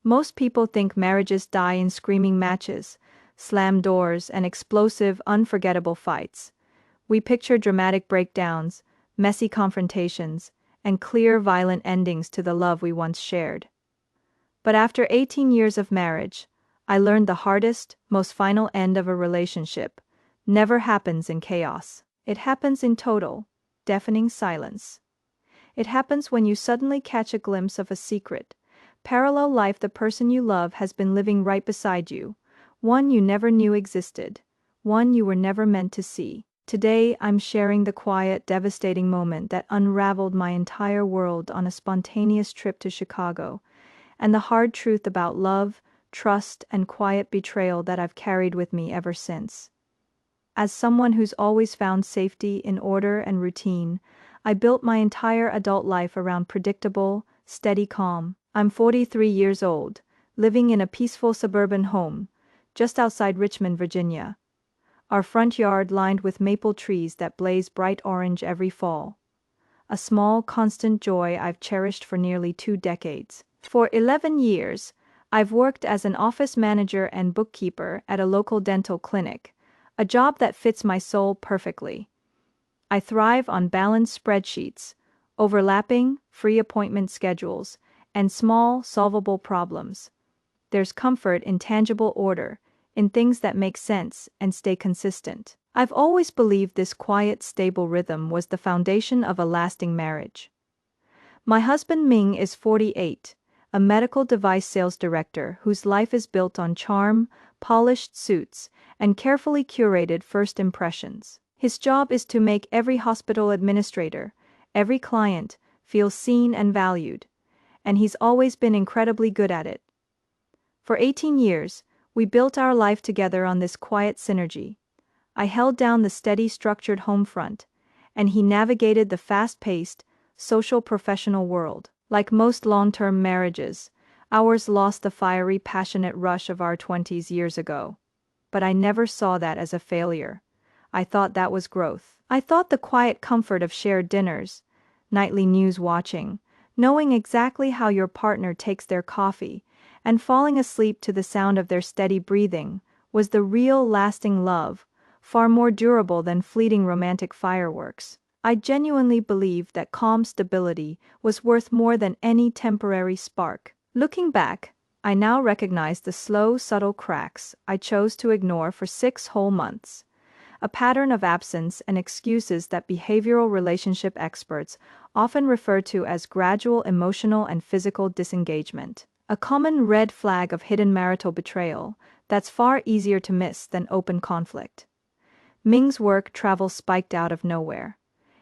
Most people think marriages die in screaming matches, slammed doors, and explosive, unforgettable fights. We picture dramatic breakdowns, messy confrontations, and clear, violent endings to the love we once shared. But after 18 years of marriage, I learned the hardest, most final end of a relationship never happens in chaos. It happens in total, deafening silence. It happens when you suddenly catch a glimpse of a secret, parallel life the person you love has been living right beside you, one you never knew existed, one you were never meant to see. Today, I'm sharing the quiet, devastating moment that unraveled my entire world on a spontaneous trip to Chicago, and the hard truth about love, trust, and quiet betrayal that I've carried with me ever since. As someone who's always found safety in order and routine, I built my entire adult life around predictable, steady calm. I'm 43 years old, living in a peaceful suburban home, just outside Richmond, Virginia. Our front yard lined with maple trees that blaze bright orange every fall. A small, constant joy I've cherished for nearly 2 decades. For 11 years, I've worked as an office manager and bookkeeper at a local dental clinic, a job that fits my soul perfectly. I thrive on balanced spreadsheets, overlapping, free appointment schedules, and small, solvable problems. There's comfort in tangible order, in things that make sense and stay consistent. I've always believed this quiet, stable rhythm was the foundation of a lasting marriage. My husband Ming is 48, a medical device sales director whose life is built on charm, polished suits, and carefully curated first impressions. His job is to make every hospital administrator, every client, feel seen and valued, and he's always been incredibly good at it. For 18 years, we built our life together on this quiet synergy. I held down the steady, structured home front, and he navigated the fast-paced, social professional world. Like most long-term marriages, ours lost the fiery, passionate rush of our 20s years ago. But I never saw that as a failure. I thought that was growth. I thought the quiet comfort of shared dinners, nightly news watching, knowing exactly how your partner takes their coffee, and falling asleep to the sound of their steady breathing, was the real lasting love, far more durable than fleeting romantic fireworks. I genuinely believed that calm stability was worth more than any temporary spark. Looking back, I now recognize the slow, subtle cracks I chose to ignore for 6 whole months. A pattern of absence and excuses that behavioral relationship experts often refer to as gradual emotional and physical disengagement. A common red flag of hidden marital betrayal that's far easier to miss than open conflict. Ming's work travel spiked out of nowhere.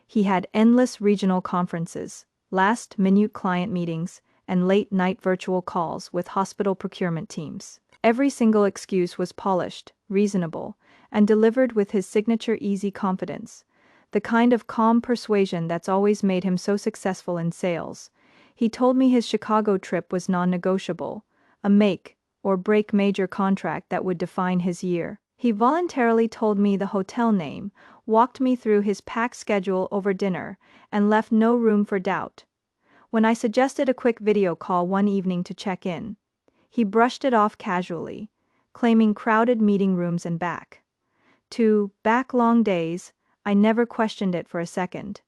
He had endless regional conferences, last-minute client meetings, and late-night virtual calls with hospital procurement teams. Every single excuse was polished, reasonable, and delivered with his signature easy confidence, the kind of calm persuasion that's always made him so successful in sales. He told me his Chicago trip was non-negotiable, a make-or-break major contract that would define his year. He voluntarily told me the hotel name, walked me through his packed schedule over dinner, and left no room for doubt. When I suggested a quick video call one evening to check in, he brushed it off casually, claiming crowded meeting rooms and back long days. I never questioned it for a second.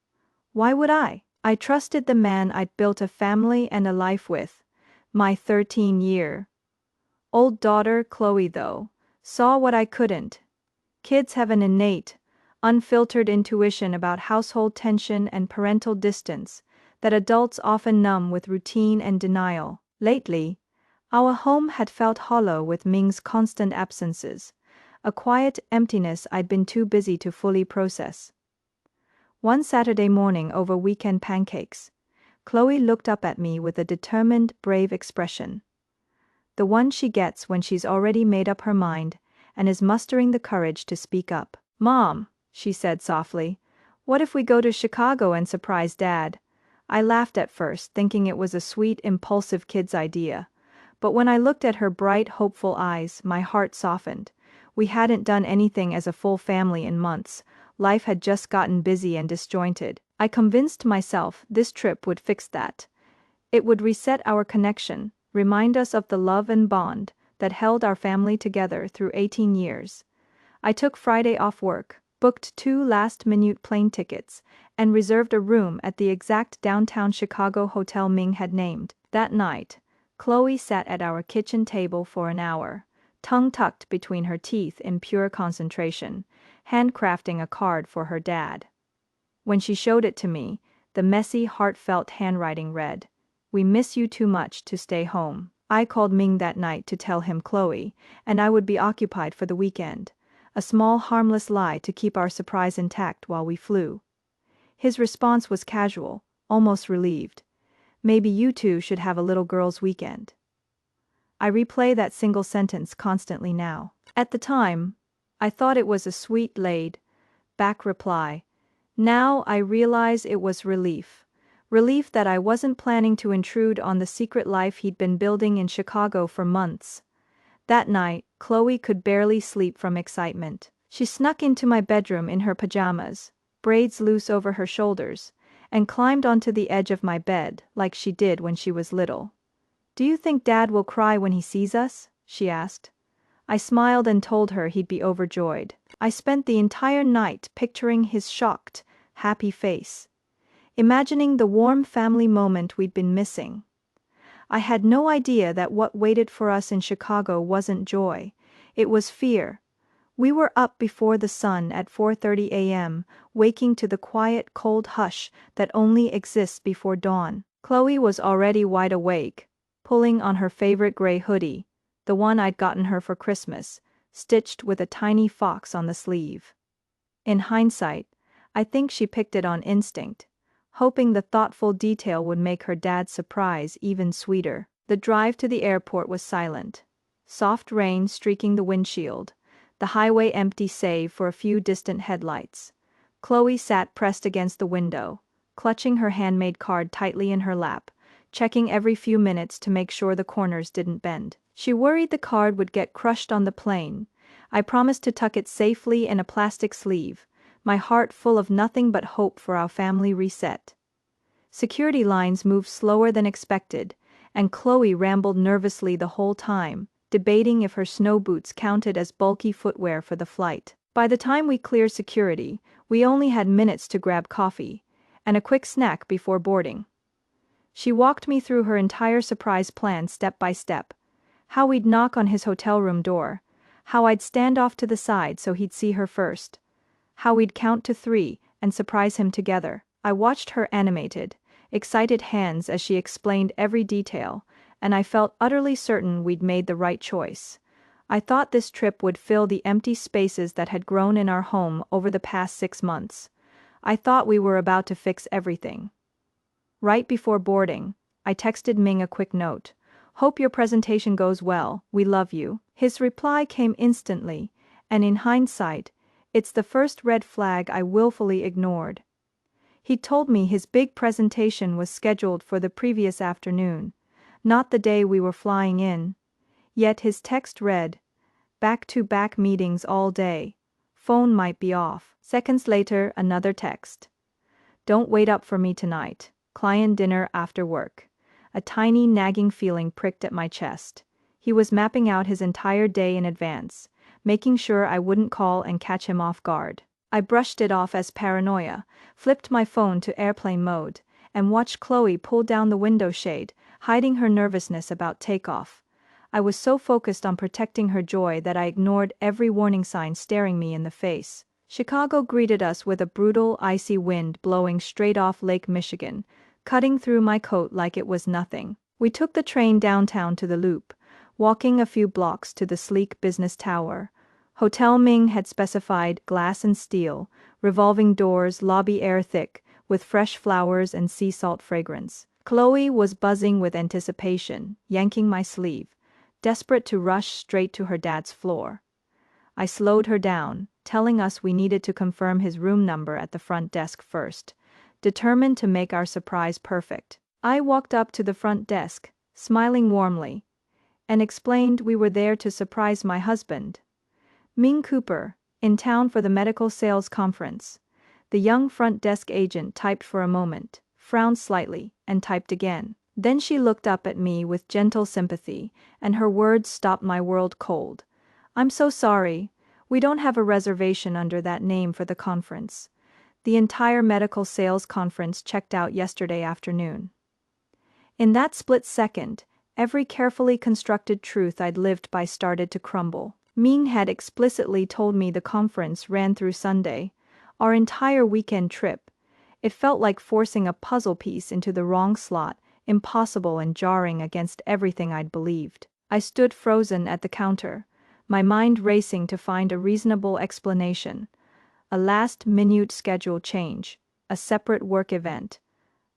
Why would I? I trusted the man I'd built a family and a life with. My 13-year-old daughter, Chloe, though, saw what I couldn't. Kids have an innate, unfiltered intuition about household tension and parental distance that adults often numb with routine and denial. Lately, our home had felt hollow with Ming's constant absences, a quiet emptiness I'd been too busy to fully process. One Saturday morning over weekend pancakes, Chloe looked up at me with a determined, brave expression. The one she gets when she's already made up her mind and is mustering the courage to speak up. "Mom," she said softly, "what if we go to Chicago and surprise Dad?" I laughed at first, thinking it was a sweet, impulsive kid's idea. But when I looked at her bright, hopeful eyes, my heart softened. We hadn't done anything as a full family in months. Life had just gotten busy and disjointed. I convinced myself this trip would fix that. It would reset our connection, remind us of the love and bond that held our family together through 18 years. I took Friday off work, booked 2 last-minute plane tickets, and reserved a room at the exact downtown Chicago hotel Ming had named. That night, Chloe sat at our kitchen table for an hour, tongue tucked between her teeth in pure concentration, handcrafting a card for her dad. When she showed it to me, the messy, heartfelt handwriting read, "We miss you too much to stay home." I called Ming that night to tell him Chloe and I would be occupied for the weekend, a small harmless lie to keep our surprise intact while we flew. His response was casual, almost relieved. "Maybe you two should have a little girls' weekend." I replay that single sentence constantly now. At the time, I thought it was a sweet laid-back reply. Now I realize it was relief. Relief that I wasn't planning to intrude on the secret life he'd been building in Chicago for months. That night, Chloe could barely sleep from excitement. She snuck into my bedroom in her pajamas, braids loose over her shoulders, and climbed onto the edge of my bed like she did when she was little. "Do you think Dad will cry when he sees us?" she asked. I smiled and told her he'd be overjoyed. I spent the entire night picturing his shocked, happy face, imagining the warm family moment we'd been missing. I had no idea that what waited for us in Chicago wasn't joy, it was fear. We were up before the sun at 4:30 a.m., waking to the quiet, cold hush that only exists before dawn. Chloe was already wide awake, pulling on her favorite gray hoodie, the one I'd gotten her for Christmas, stitched with a tiny fox on the sleeve. In hindsight, I think she picked it on instinct, hoping the thoughtful detail would make her dad's surprise even sweeter. The drive to the airport was silent. Soft rain streaking the windshield, the highway empty save for a few distant headlights. Chloe sat pressed against the window, clutching her handmade card tightly in her lap, checking every few minutes to make sure the corners didn't bend. She worried the card would get crushed on the plane. I promised to tuck it safely in a plastic sleeve, my heart full of nothing but hope for our family reset. Security lines moved slower than expected, and Chloe rambled nervously the whole time, debating if her snow boots counted as bulky footwear for the flight. By the time we cleared security, we only had minutes to grab coffee and a quick snack before boarding. She walked me through her entire surprise plan step by step. How we'd knock on his hotel room door, how I'd stand off to the side so he'd see her first, how we'd count to 3 and surprise him together. I watched her animated, excited hands as she explained every detail, and I felt utterly certain we'd made the right choice. I thought this trip would fill the empty spaces that had grown in our home over the past 6 months. I thought we were about to fix everything. Right before boarding, I texted Ming a quick note. "Hope your presentation goes well, we love you." His reply came instantly, and in hindsight, it's the first red flag I willfully ignored. He told me his big presentation was scheduled for the previous afternoon, not the day we were flying in. Yet his text read, "Back-to-back meetings all day. Phone might be off." Seconds later, another text. "Don't wait up for me tonight. Client dinner after work." A tiny nagging feeling pricked at my chest. He was mapping out his entire day in advance, making sure I wouldn't call and catch him off guard. I brushed it off as paranoia, flipped my phone to airplane mode, and watched Chloe pull down the window shade, hiding her nervousness about takeoff. I was so focused on protecting her joy that I ignored every warning sign staring me in the face. Chicago greeted us with a brutal, icy wind blowing straight off Lake Michigan, cutting through my coat like it was nothing. We took the train downtown to the Loop, walking a few blocks to the sleek business tower. Hotel Ming had specified glass and steel, revolving doors, lobby air thick, with fresh flowers and sea salt fragrance. Chloe was buzzing with anticipation, yanking my sleeve, desperate to rush straight to her dad's floor. I slowed her down, telling us we needed to confirm his room number at the front desk first, determined to make our surprise perfect. I walked up to the front desk, smiling warmly, and explained we were there to surprise my husband, Ming Cooper, in town for the medical sales conference. The young front desk agent typed for a moment, frowned slightly, and typed again. Then she looked up at me with gentle sympathy, and her words stopped my world cold. "I'm so sorry. We don't have a reservation under that name for the conference. The entire medical sales conference checked out yesterday afternoon." In that split second, every carefully constructed truth I'd lived by started to crumble. Ming had explicitly told me the conference ran through Sunday, our entire weekend trip. It felt like forcing a puzzle piece into the wrong slot, impossible and jarring against everything I'd believed. I stood frozen at the counter, my mind racing to find a reasonable explanation. A last-minute schedule change, a separate work event,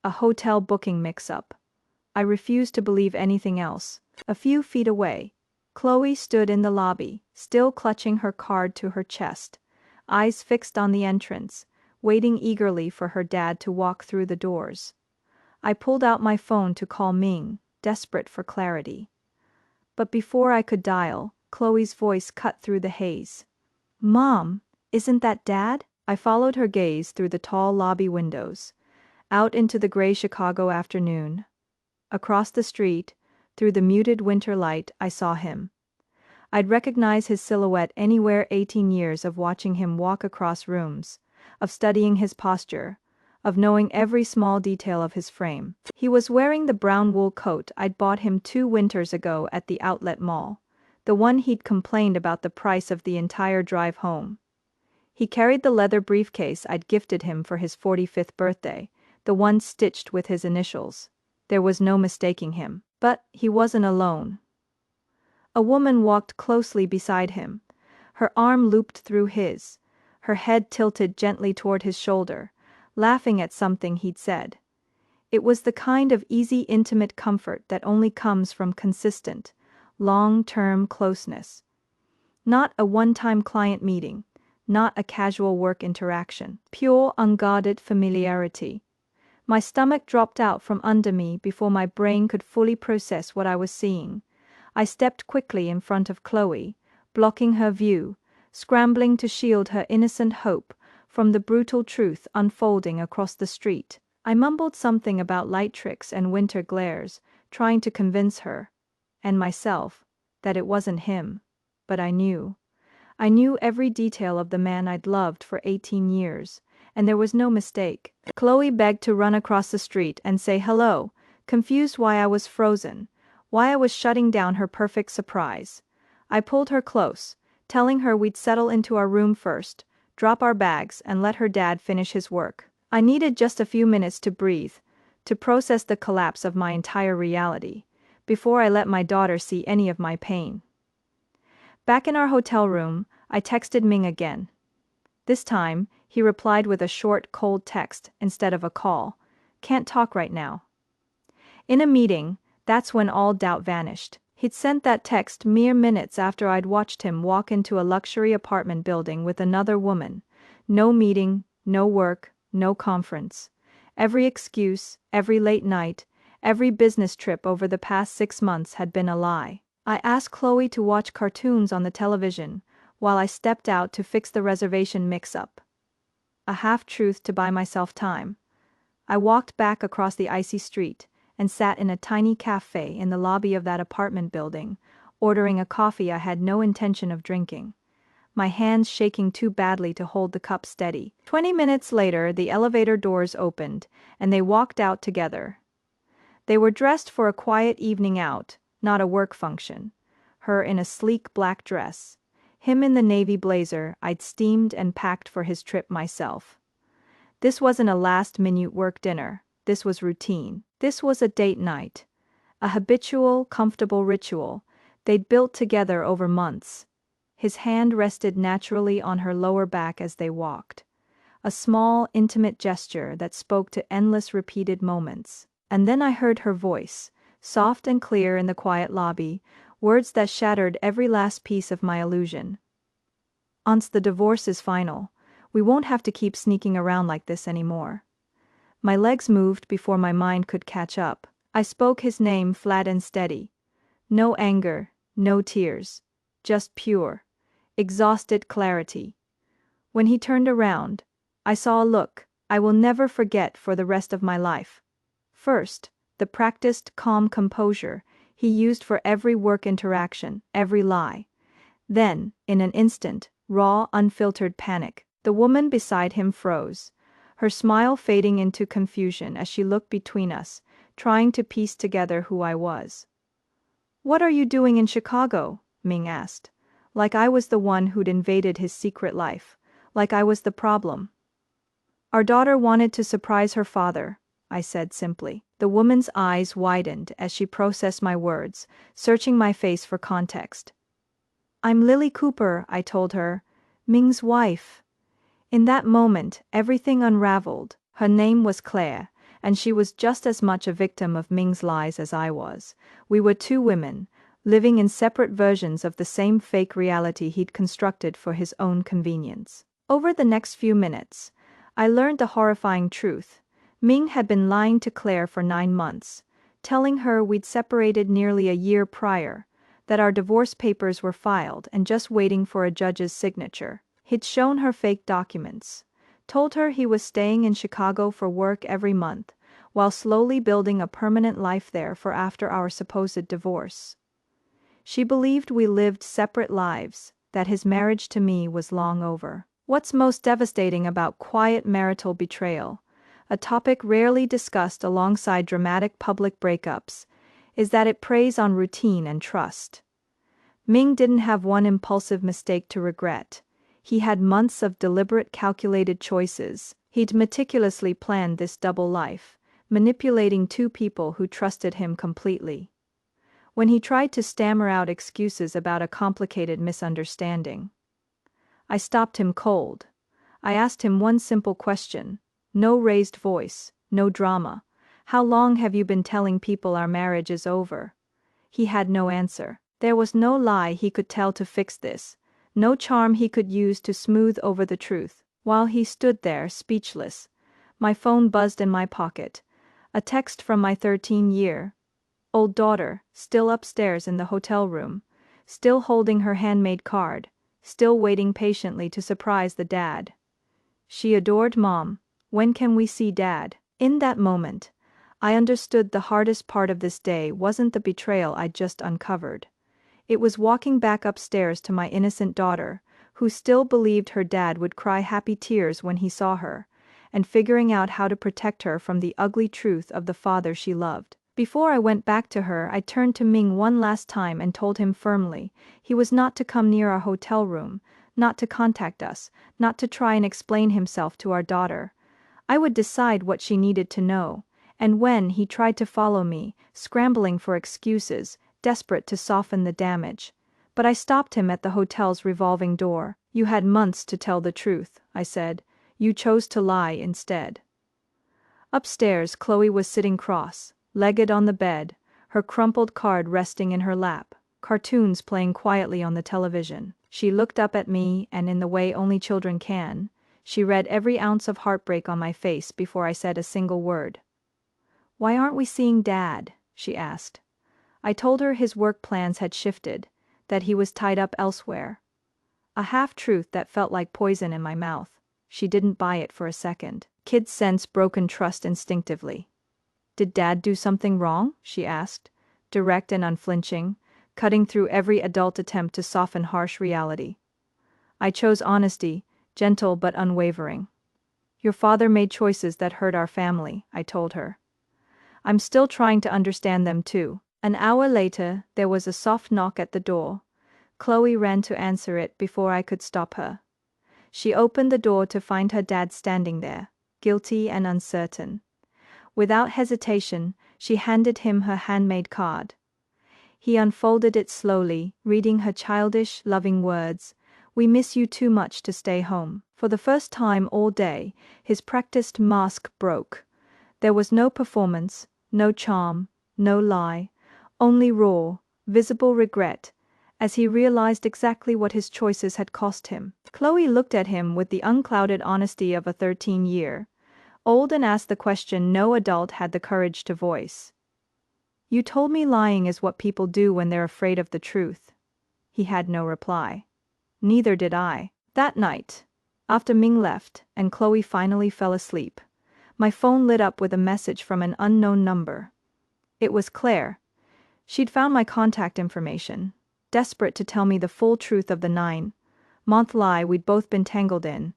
a hotel booking mix-up. I refused to believe anything else. A few feet away, Chloe stood in the lobby, still clutching her card to her chest, eyes fixed on the entrance, waiting eagerly for her dad to walk through the doors. I pulled out my phone to call Ming, desperate for clarity. But before I could dial, Chloe's voice cut through the haze. "Mom, isn't that Dad?" I followed her gaze through the tall lobby windows, out into the gray Chicago afternoon. Across the street, through the muted winter light, I saw him. I'd recognize his silhouette anywhere. 18 years of watching him walk across rooms, of studying his posture, of knowing every small detail of his frame. He was wearing the brown wool coat I'd bought him 2 winters ago at the outlet mall, the one he'd complained about the price of the entire drive home. He carried the leather briefcase I'd gifted him for his 45th birthday, the one stitched with his initials. There was no mistaking him. But he wasn't alone. A woman walked closely beside him, her arm looped through his, her head tilted gently toward his shoulder, laughing at something he'd said. It was the kind of easy, intimate comfort that only comes from consistent, long-term closeness. Not a one-time client meeting, not a casual work interaction. Pure, unguarded familiarity. My stomach dropped out from under me before my brain could fully process what I was seeing. I stepped quickly in front of Chloe, blocking her view, scrambling to shield her innocent hope from the brutal truth unfolding across the street. I mumbled something about light tricks and winter glares, trying to convince her, and myself, that it wasn't him. But I knew. I knew every detail of the man I'd loved for 18 years, and there was no mistake. Chloe begged to run across the street and say hello, confused why I was frozen, why I was shutting down her perfect surprise. I pulled her close, telling her we'd settle into our room first, drop our bags, and let her dad finish his work. I needed just a few minutes to breathe, to process the collapse of my entire reality, before I let my daughter see any of my pain. Back in our hotel room, I texted Ming again. This time, he replied with a short, cold text instead of a call. "Can't talk right now." In a meeting, that's when all doubt vanished. He'd sent that text mere minutes after I'd watched him walk into a luxury apartment building with another woman. No meeting, no work, no conference. Every excuse, every late night, every business trip over the past 6 months had been a lie. I asked Chloe to watch cartoons on the television, while I stepped out to fix the reservation mix-up. A half-truth to buy myself time. I walked back across the icy street, and sat in a tiny cafe in the lobby of that apartment building, ordering a coffee I had no intention of drinking, my hands shaking too badly to hold the cup steady. 20 minutes later, the elevator doors opened, and they walked out together. They were dressed for a quiet evening out, not a work function. Her in a sleek black dress, him in the navy blazer I'd steamed and packed for his trip myself. This wasn't a last-minute work dinner. This was routine. This was a date night. A habitual, comfortable ritual they'd built together over months. His hand rested naturally on her lower back as they walked. A small, intimate gesture that spoke to endless repeated moments. And then I heard her voice, soft and clear in the quiet lobby, words that shattered every last piece of my illusion. "Once the divorce is final, we won't have to keep sneaking around like this anymore." My legs moved before my mind could catch up. I spoke his name flat and steady. No anger, no tears. Just pure, exhausted clarity. When he turned around, I saw a look I will never forget for the rest of my life. First, the practiced calm composure he used for every work interaction, every lie. Then, in an instant, raw, unfiltered panic, the woman beside him froze, her smile fading into confusion as she looked between us, trying to piece together who I was. "What are you doing in Chicago?" Ming asked. Like I was the one who'd invaded his secret life. Like I was the problem. "Our daughter wanted to surprise her father," I said simply. The woman's eyes widened as she processed my words, searching my face for context. "I'm Lily Cooper," I told her. "Ming's wife." In that moment, everything unraveled. Her name was Claire, and she was just as much a victim of Ming's lies as I was. We were two women, living in separate versions of the same fake reality he'd constructed for his own convenience. Over the next few minutes, I learned the horrifying truth. Ming had been lying to Claire for 9 months, telling her we'd separated nearly a year prior, that our divorce papers were filed and just waiting for a judge's signature. He'd shown her fake documents, told her he was staying in Chicago for work every month, while slowly building a permanent life there for after our supposed divorce. She believed we lived separate lives, that his marriage to me was long over. What's most devastating about quiet marital betrayal, a topic rarely discussed alongside dramatic public breakups, is that it preys on routine and trust. Ming didn't have one impulsive mistake to regret. He had months of deliberate, calculated choices. He'd meticulously planned this double life, manipulating two people who trusted him completely. When he tried to stammer out excuses about a complicated misunderstanding, I stopped him cold. I asked him one simple question. No raised voice, no drama. "How long have you been telling people our marriage is over?" He had no answer. There was no lie he could tell to fix this, no charm he could use to smooth over the truth. While he stood there, speechless, my phone buzzed in my pocket. A text from my 13-year-old daughter, still upstairs in the hotel room, still holding her handmade card, still waiting patiently to surprise the dad. She adored Mom. When can we see Dad? In that moment, I understood the hardest part of this day wasn't the betrayal I'd just uncovered. It was walking back upstairs to my innocent daughter, who still believed her dad would cry happy tears when he saw her, and figuring out how to protect her from the ugly truth of the father she loved. Before I went back to her, I turned to Ming one last time and told him firmly he was not to come near our hotel room, not to contact us, not to try and explain himself to our daughter. I would decide what she needed to know. And when he tried to follow me, scrambling for excuses, desperate to soften the damage, but I stopped him at the hotel's revolving door. "You had months to tell the truth," I said. "You chose to lie instead." Upstairs, Chloe was sitting cross-legged on the bed, her crumpled card resting in her lap, cartoons playing quietly on the television. She looked up at me, and in the way only children can, she read every ounce of heartbreak on my face before I said a single word. "Why aren't we seeing Dad?" she asked. I told her his work plans had shifted, that he was tied up elsewhere. A half-truth that felt like poison in my mouth. She didn't buy it for a second. Kids sense broken trust instinctively. "Did Dad do something wrong?" she asked, direct and unflinching, cutting through every adult attempt to soften harsh reality. I chose honesty, gentle but unwavering. "Your father made choices that hurt our family," I told her. "I'm still trying to understand them too." An hour later, there was a soft knock at the door. Chloe ran to answer it before I could stop her. She opened the door to find her dad standing there, guilty and uncertain. Without hesitation, she handed him her handmade card. He unfolded it slowly, reading her childish, loving words. "We miss you too much to stay home." For the first time all day, his practiced mask broke. There was no performance, no charm, no lie, only raw, visible regret, as he realized exactly what his choices had cost him. Chloe looked at him with the unclouded honesty of a 13-year-old and asked the question no adult had the courage to voice. "You told me lying is what people do when they're afraid of the truth." He had no reply. Neither did I. That night, after Ming left and Chloe finally fell asleep, my phone lit up with a message from an unknown number. It was Claire. She'd found my contact information, desperate to tell me the full truth of the 9-month lie we'd both been tangled in.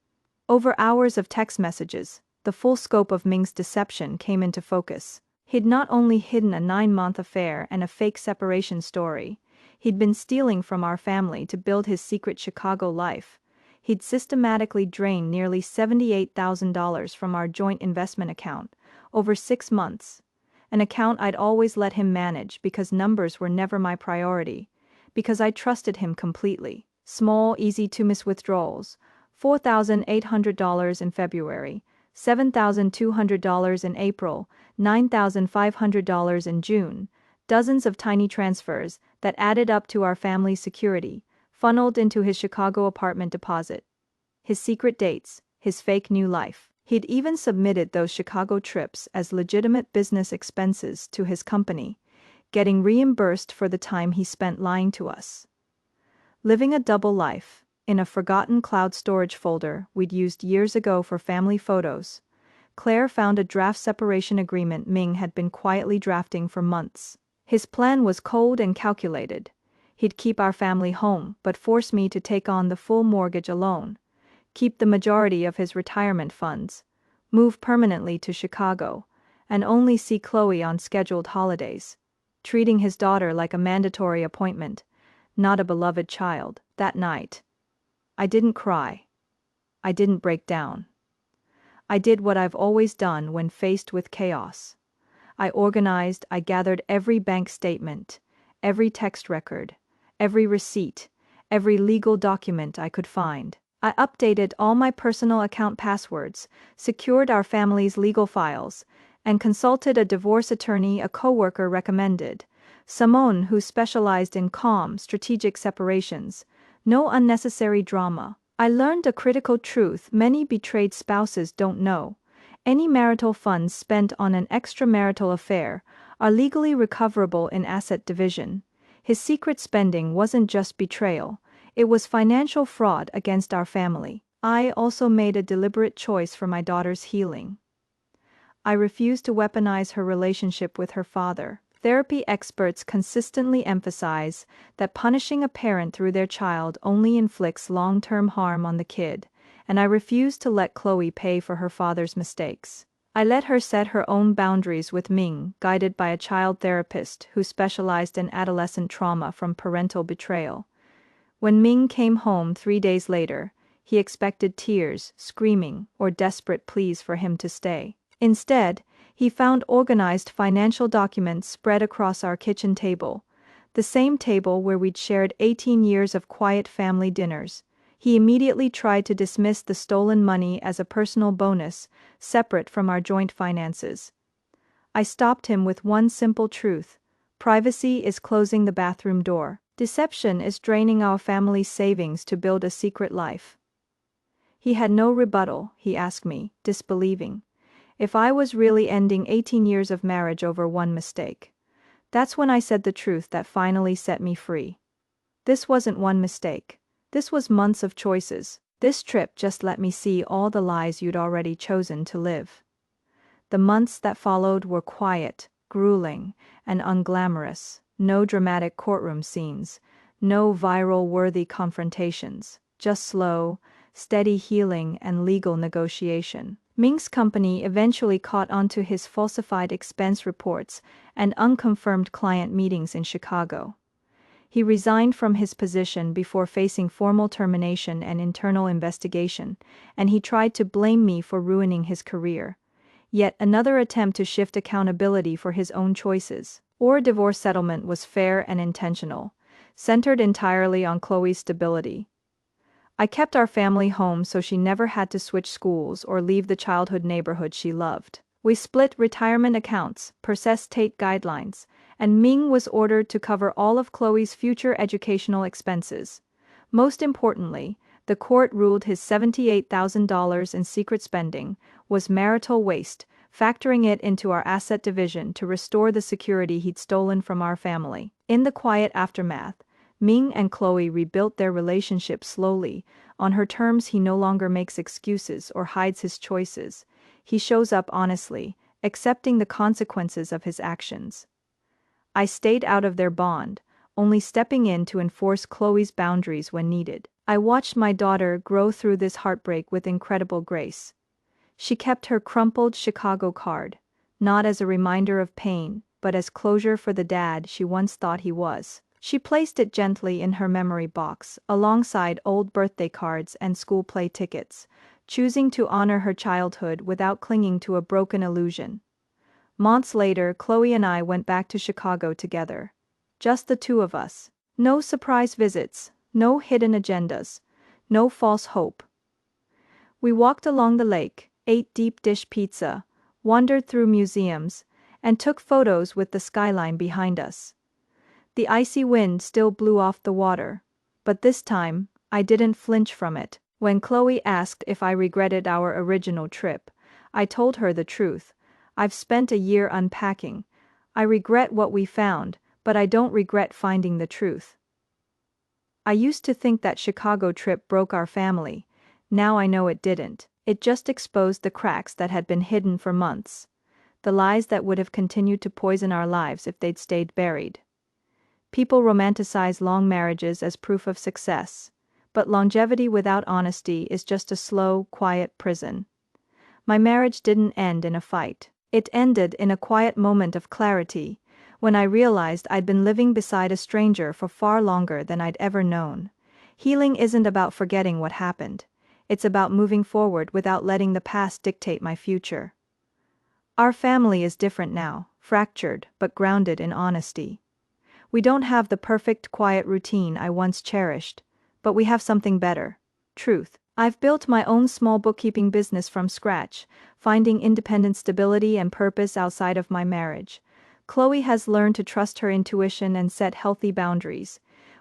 Over hours of text messages, the full scope of Ming's deception came into focus. He'd not only hidden a 9-month affair and a fake separation story, he'd been stealing from our family to build his secret Chicago life. He'd systematically drained nearly $78,000 from our joint investment account over 6 months. An account I'd always let him manage because numbers were never my priority, because I trusted him completely. Small, easy-to-miss withdrawals, $4,800 in February, $7,200 in April, $9,500 in June, dozens of tiny transfers that added up to our family's security, funneled into his Chicago apartment deposit. His secret dates, his fake new life. He'd even submitted those Chicago trips as legitimate business expenses to his company, getting reimbursed for the time he spent lying to us. Living a double life, in a forgotten cloud storage folder we'd used years ago for family photos, Claire found a draft separation agreement Ming had been quietly drafting for months. His plan was cold and calculated. He'd keep our family home but force me to take on the full mortgage alone, keep the majority of his retirement funds, move permanently to Chicago, and only see Chloe on scheduled holidays, treating his daughter like a mandatory appointment, not a beloved child. That night, I didn't cry. I didn't break down. I did what I've always done when faced with chaos. I organized, I gathered every bank statement, every text record, every receipt, every legal document I could find. I updated all my personal account passwords, secured our family's legal files, and consulted a divorce attorney a coworker recommended, someone who specialized in calm, strategic separations. No unnecessary drama. I learned a critical truth many betrayed spouses don't know. Any marital funds spent on an extramarital affair are legally recoverable in asset division. His secret spending wasn't just betrayal, it was financial fraud against our family. I also made a deliberate choice for my daughter's healing. I refused to weaponize her relationship with her father. Therapy experts consistently emphasize that punishing a parent through their child only inflicts long-term harm on the kid, and I refused to let Chloe pay for her father's mistakes. I let her set her own boundaries with Ming, guided by a child therapist who specialized in adolescent trauma from parental betrayal. When Ming came home 3 days later, he expected tears, screaming, or desperate pleas for him to stay. Instead, he found organized financial documents spread across our kitchen table, the same table where we'd shared 18 years of quiet family dinners. He immediately tried to dismiss the stolen money as a personal bonus, separate from our joint finances. I stopped him with one simple truth: privacy is closing the bathroom door. Deception is draining our family's savings to build a secret life. He had no rebuttal. He asked me, disbelieving, if I was really ending 18 years of marriage over one mistake. That's when I said the truth that finally set me free. This wasn't one mistake. This was months of choices. This trip just let me see all the lies you'd already chosen to live. The months that followed were quiet, grueling, and unglamorous. No dramatic courtroom scenes, no viral-worthy confrontations, just slow, steady healing and legal negotiation. Ming's company eventually caught onto his falsified expense reports and unconfirmed client meetings in Chicago. He resigned from his position before facing formal termination and internal investigation, and he tried to blame me for ruining his career. Yet another attempt to shift accountability for his own choices. Our divorce settlement was fair and intentional, centered entirely on Chloe's stability. I kept our family home so she never had to switch schools or leave the childhood neighborhood she loved. We split retirement accounts per state guidelines, and Ming was ordered to cover all of Chloe's future educational expenses. Most importantly, the court ruled his $78,000 in secret spending was marital waste, factoring it into our asset division to restore the security he'd stolen from our family. In the quiet aftermath, Ming and Chloe rebuilt their relationship slowly. On her terms, he no longer makes excuses or hides his choices. He shows up honestly, accepting the consequences of his actions. I stayed out of their bond, only stepping in to enforce Chloe's boundaries when needed. I watched my daughter grow through this heartbreak with incredible grace. She kept her crumpled Chicago card, not as a reminder of pain, but as closure for the dad she once thought he was. She placed it gently in her memory box, alongside old birthday cards and school play tickets, choosing to honor her childhood without clinging to a broken illusion. Months later, Chloe and I went back to Chicago together. Just the two of us. No surprise visits, no hidden agendas, no false hope. We walked along the lake, ate deep dish pizza, wandered through museums, and took photos with the skyline behind us. The icy wind still blew off the water, but this time, I didn't flinch from it. When Chloe asked if I regretted our original trip, I told her the truth. I've spent a year unpacking. I regret what we found, but I don't regret finding the truth. I used to think that Chicago trip broke our family. Now I know it didn't. It just exposed the cracks that had been hidden for months. The lies that would have continued to poison our lives if they'd stayed buried. People romanticize long marriages as proof of success, but longevity without honesty is just a slow, quiet prison. My marriage didn't end in a fight. It ended in a quiet moment of clarity, when I realized I'd been living beside a stranger for far longer than I'd ever known. Healing isn't about forgetting what happened. It's about moving forward without letting the past dictate my future. Our family is different now, fractured but grounded in honesty. We don't have the perfect quiet routine I once cherished, but we have something better: truth. I've built my own small bookkeeping business from scratch, finding independent stability and purpose outside of my marriage. Chloe has learned to trust her intuition and set healthy boundaries.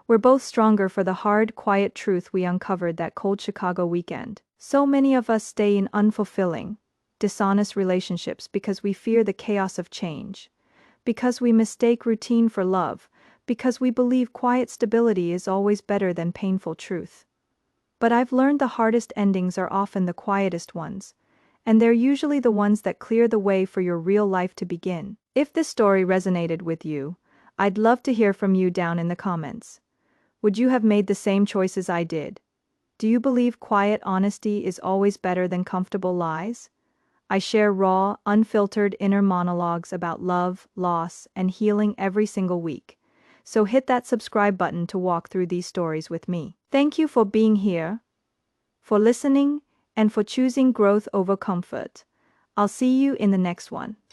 We're both stronger for the hard, quiet truth we uncovered that cold Chicago weekend. So many of us stay in unfulfilling, dishonest relationships because we fear the chaos of change. Because we mistake routine for love. Because we believe quiet stability is always better than painful truth. But I've learned the hardest endings are often the quietest ones, and they're usually the ones that clear the way for your real life to begin. If this story resonated with you, I'd love to hear from you down in the comments. Would you have made the same choices I did? Do you believe quiet honesty is always better than comfortable lies? I share raw, unfiltered inner monologues about love, loss, and healing every single week. So hit that subscribe button to walk through these stories with me. Thank you for being here, for listening, and for choosing growth over comfort. I'll see you in the next one.